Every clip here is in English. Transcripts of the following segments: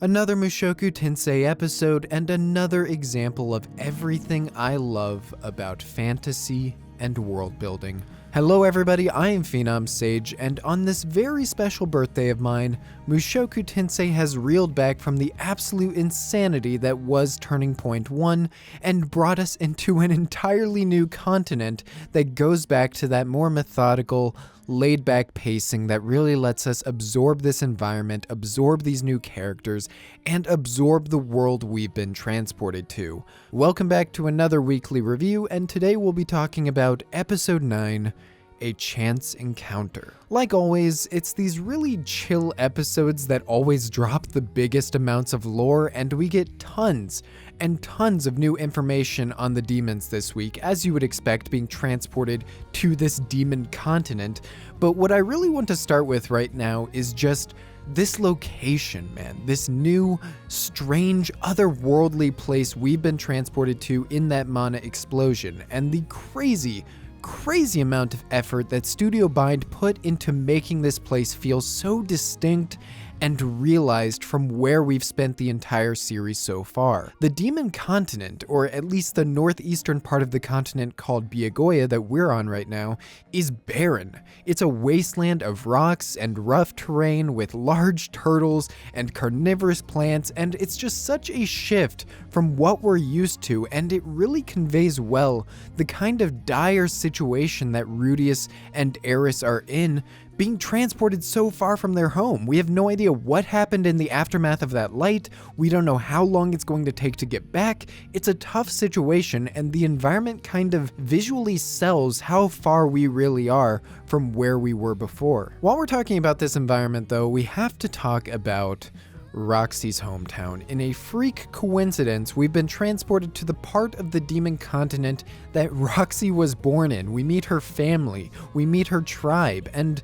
Another Mushoku Tensei episode and another example of everything I love about fantasy and world building. Hello everybody, I am Phenom Sage, and on this very special birthday of mine, Mushoku Tensei has reeled back from the absolute insanity that was Turning Point 1 and brought us into an entirely new continent that goes back to that more methodical, laid-back pacing that really lets us absorb this environment, absorb these new characters, and absorb the world we've been transported to. Welcome back to another weekly review, and today we'll be talking about Episode 9, A Chance Encounter. Like always, it's these really chill episodes that always drop the biggest amounts of lore, and we get tons and tons of new information on the demons this week, as you would expect being transported to this demon continent. But what I really want to start with right now is just this location, man. This new, strange, otherworldly place we've been transported to in that mana explosion, and the crazy amount of effort that Studio Bind put into making this place feel so distinct and realized from where we've spent the entire series so far. The Demon Continent, or at least the northeastern part of the continent called Byagoya that we're on right now, is barren. It's a wasteland of rocks and rough terrain with large turtles and carnivorous plants, and it's just such a shift from what we're used to, and it really conveys well the kind of dire situation that Ruijerd and Eris are in, being transported so far from their home. We have no idea what happened in the aftermath of that light. We don't know how long it's going to take to get back. It's a tough situation, and the environment kind of visually sells how far we really are from where we were before. While we're talking about this environment though, we have to talk about Roxy's hometown. In a freak coincidence, we've been transported to the part of the demon continent that Roxy was born in. We meet her family, we meet her tribe, and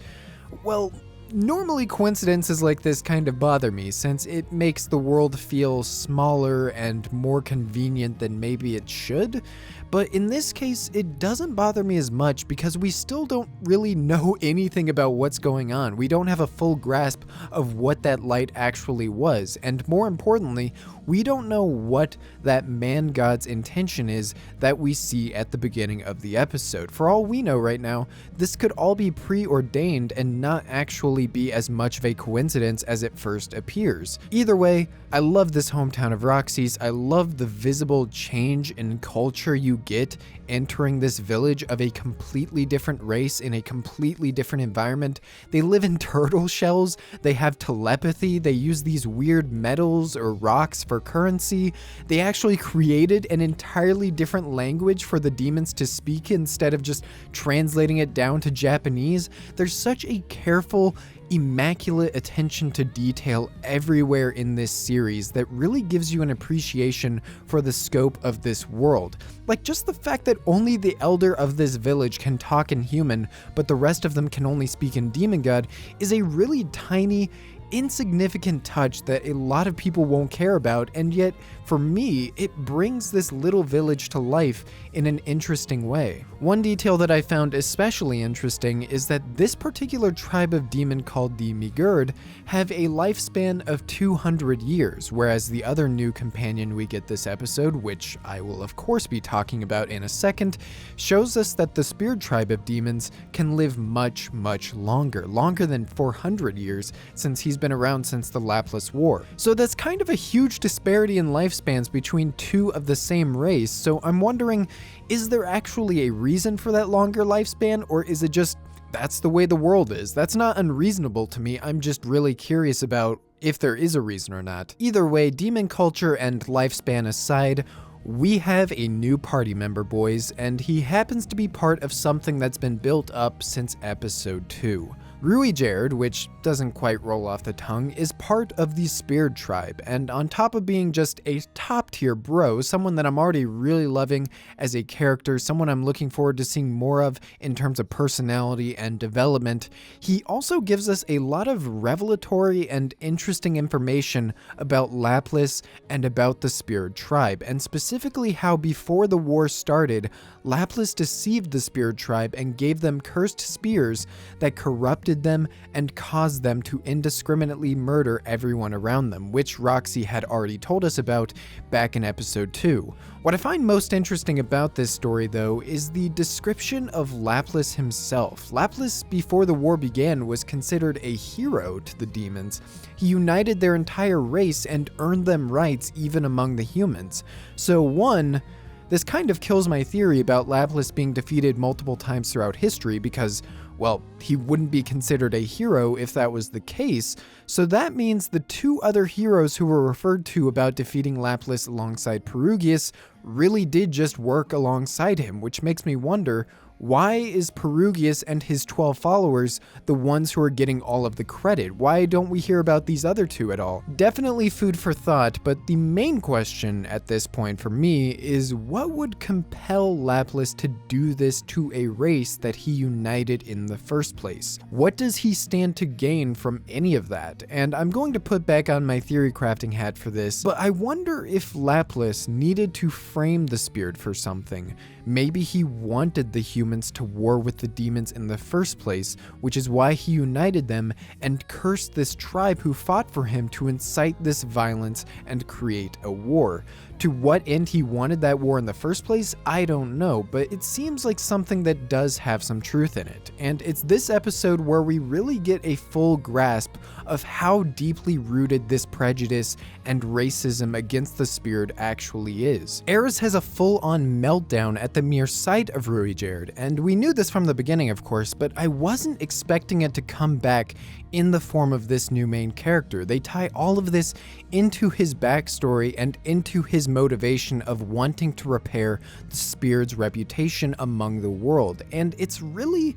well, normally coincidences like this kind of bother me since it makes the world feel smaller and more convenient than maybe it should. But in this case, it doesn't bother me as much because we still don't really know anything about what's going on. We don't have a full grasp of what that light actually was. And more importantly, we don't know what that man god's intention is that we see at the beginning of the episode. For all we know right now, this could all be preordained and not actually be as much of a coincidence as it first appears. Either way, I love this hometown of Roxy's. I love the visible change in culture you get entering this village of a completely different race in a completely different environment. They live in turtle shells, they have telepathy, they use these weird metals or rocks for currency. They actually created an entirely different language for the demons to speak instead of just translating it down to Japanese. There's such a careful, immaculate attention to detail everywhere in this series that really gives you an appreciation for the scope of this world. Like just the fact that only the elder of this village can talk in human, but the rest of them can only speak in demon god, is a really tiny, insignificant touch that a lot of people won't care about, and yet for me it brings this little village to life in an interesting way. One detail that I found especially interesting is that this particular tribe of demon called the Ruijerd have a lifespan of 200 years, whereas the other new companion we get this episode, which I will of course be talking about in a second, shows us that the Spear tribe of demons can live much longer than 400 years, since he's been around since the Laplace War. So that's kind of a huge disparity in lifespans between two of the same race. So I'm wondering, is there actually a reason for that longer lifespan, or is it just that's the way the world is? That's not unreasonable to me. I'm just really curious about if there is a reason or not. Either way, demon culture and lifespan aside, we have a new party member, boys, and he happens to be part of something that's been built up since episode 2. Ruijerd, which doesn't quite roll off the tongue, is part of the Spear tribe, and on top of being just a top tier bro, someone that I'm already really loving as a character, someone I'm looking forward to seeing more of in terms of personality and development, he also gives us a lot of revelatory and interesting information about Laplace and about the Spear tribe, and specifically how before the war started, Laplace deceived the Spear tribe and gave them cursed spears that corrupted corrupted them and caused them to indiscriminately murder everyone around them, which Roxy had already told us about back in episode 2. What I find most interesting about this story, though, is the description of Laplace himself. Laplace, before the war began, was considered a hero to the demons. He united their entire race and earned them rights even among the humans. So one, this kind of kills my theory about Laplace being defeated multiple times throughout history because, well, he wouldn't be considered a hero if that was the case, so that means the two other heroes who were referred to about defeating Laplace alongside Prejudice really did just work alongside him, which makes me wonder, why is Prejudice and his 12 followers the ones who are getting all of the credit? Why don't we hear about these other two at all? Definitely food for thought, but the main question at this point for me is what would compel Laplace to do this to a race that he united in the first place? What does he stand to gain from any of that? And I'm going to put back on my theory crafting hat for this, but I wonder if Laplace needed to frame the spirit for something. Maybe he wanted the humans to war with the demons in the first place, which is why he united them and cursed this tribe who fought for him to incite this violence and create a war. To what end he wanted that war in the first place, I don't know, but it seems like something that does have some truth in it. And it's this episode where we really get a full grasp of how deeply rooted this prejudice and racism against the spirit actually is. Eris has a full-on meltdown at the mere sight of Ruijerd, and we knew this from the beginning, of course, but I wasn't expecting it to come back in the form of this new main character. They tie all of this into his backstory and into his motivation of wanting to repair the spirit's reputation among the world, and it's really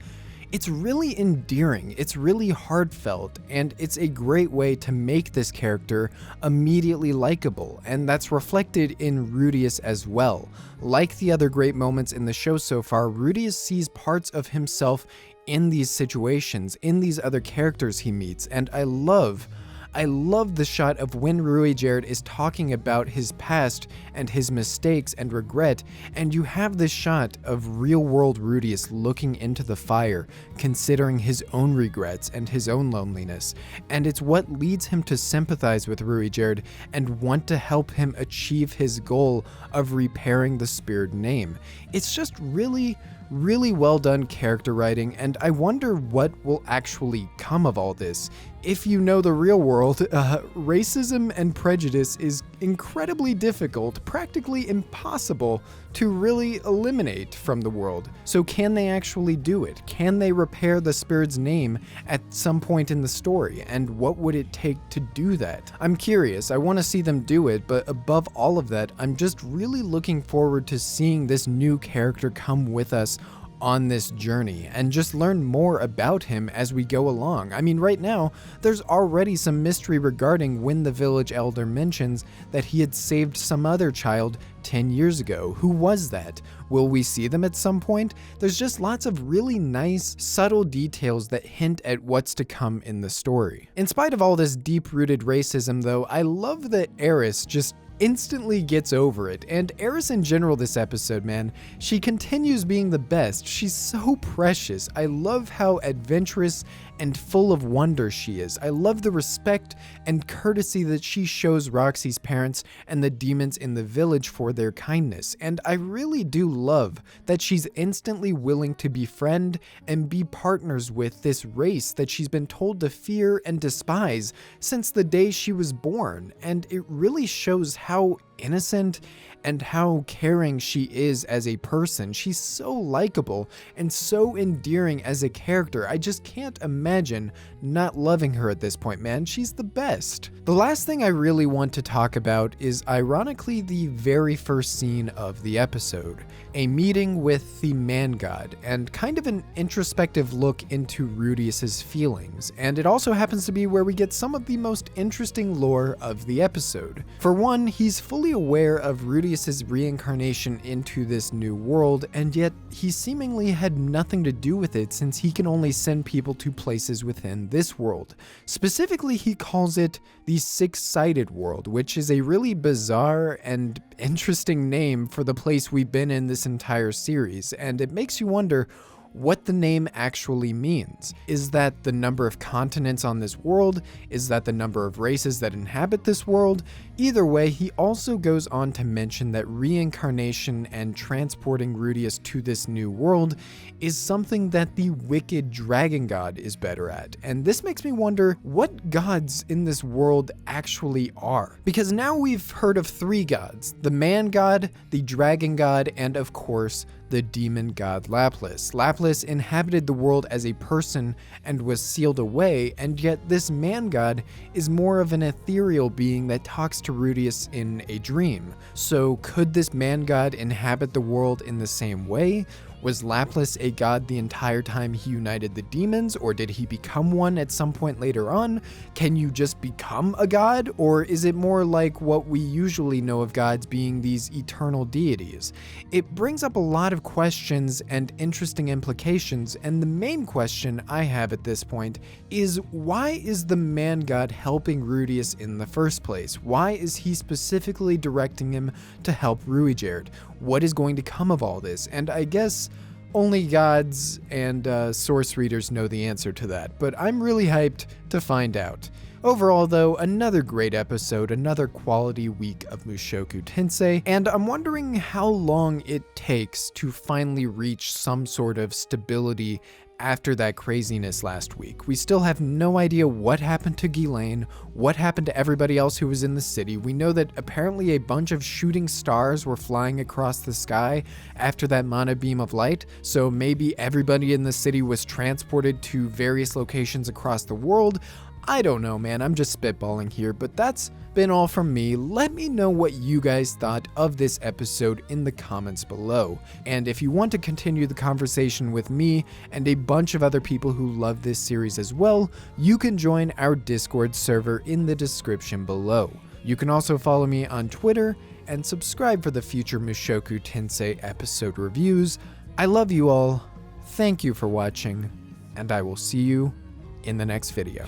endearing, it's really heartfelt, and it's a great way to make this character immediately likable, and that's reflected in Ruijerd as well. Like the other great moments in the show so far, Ruijerd sees parts of himself in these situations, in these other characters he meets, and I love the shot of when Ruijerd is talking about his past and his mistakes and regret, and you have this shot of real-world Ruijerd looking into the fire, considering his own regrets and his own loneliness, and it's what leads him to sympathize with Ruijerd and want to help him achieve his goal of repairing the spirit name. It's just really well done character writing, and I wonder what will actually come of all this. If you know the real world, racism and prejudice is incredibly difficult, practically impossible to really eliminate from the world. So can they actually do it? Can they repair the spirit's name at some point in the story? And what would it take to do that? I'm curious, I want to see them do it, but above all of that, I'm just really looking forward to seeing this new character come with us on this journey and just learn more about him as we go along. I mean, right now, there's already some mystery regarding when the village elder mentions that he had saved some other child 10 years ago. Who was that? Will we see them at some point? There's just lots of really nice, subtle details that hint at what's to come in the story. In spite of all this deep-rooted racism, though, I love that Eris just instantly gets over it, and Eris in general this episode, man, she continues being the best. She's so precious. I love how adventurous and full of wonder she is. I love the respect and courtesy that she shows Roxy's parents and the demons in the village for their kindness, and I really do love that she's instantly willing to befriend and be partners with this race that she's been told to fear and despise since the day she was born, and it really shows how innocent and how caring she is as a person. She's so likable and so endearing as a character. I just can't imagine not loving her at this point, man. She's the best. The last thing I really want to talk about is ironically the very first scene of the episode, a meeting with the man god, and kind of an introspective look into Ruijerd's feelings, and it also happens to be where we get some of the most interesting lore of the episode. For one, he's fully aware of Ruijerd's reincarnation into this new world, and yet he seemingly had nothing to do with it since he can only send people to places within this world. Specifically, he calls it the six-sided world, which is a really bizarre and interesting name for the place we've been in this entire series, and it makes you wonder, what the name actually means. Is that the number of continents on this world? Is that the number of races that inhabit this world? Either way, he also goes on to mention that reincarnation and transporting Rudeus to this new world is something that the wicked dragon god is better at. And this makes me wonder what gods in this world actually are. Because now we've heard of 3 gods: the man god, the dragon god, and of course, the demon god Lapis. Lapis inhabited the world as a person and was sealed away, and yet this man god is more of an ethereal being that talks to Rudeus in a dream. So could this man god inhabit the world in the same way? Was Lapis a god the entire time he united the demons, or did he become one at some point later on? Can you just become a god, or is it more like what we usually know of gods being these eternal deities? It brings up a lot of questions and interesting implications, and the main question I have at this point is, why is the man god helping Rudeus in the first place? Why is he specifically directing him to help Ruijerd? What is going to come of all this? And I guess only gods and source readers know the answer to that, but I'm really hyped to find out. Overall though, another great episode, another quality week of Mushoku Tensei, and I'm wondering how long it takes to finally reach some sort of stability after that craziness last week. We still have no idea what happened to Ghislaine, what happened to everybody else who was in the city. We know that apparently a bunch of shooting stars were flying across the sky after that mana beam of light, so maybe everybody in the city was transported to various locations across the world. I don't know, man, I'm just spitballing here, but that's been all from me. Let me know what you guys thought of this episode in the comments below. And if you want to continue the conversation with me and a bunch of other people who love this series as well, you can join our Discord server in the description below. You can also follow me on Twitter and subscribe for the future Mushoku Tensei episode reviews. I love you all, thank you for watching, and I will see you in the next video.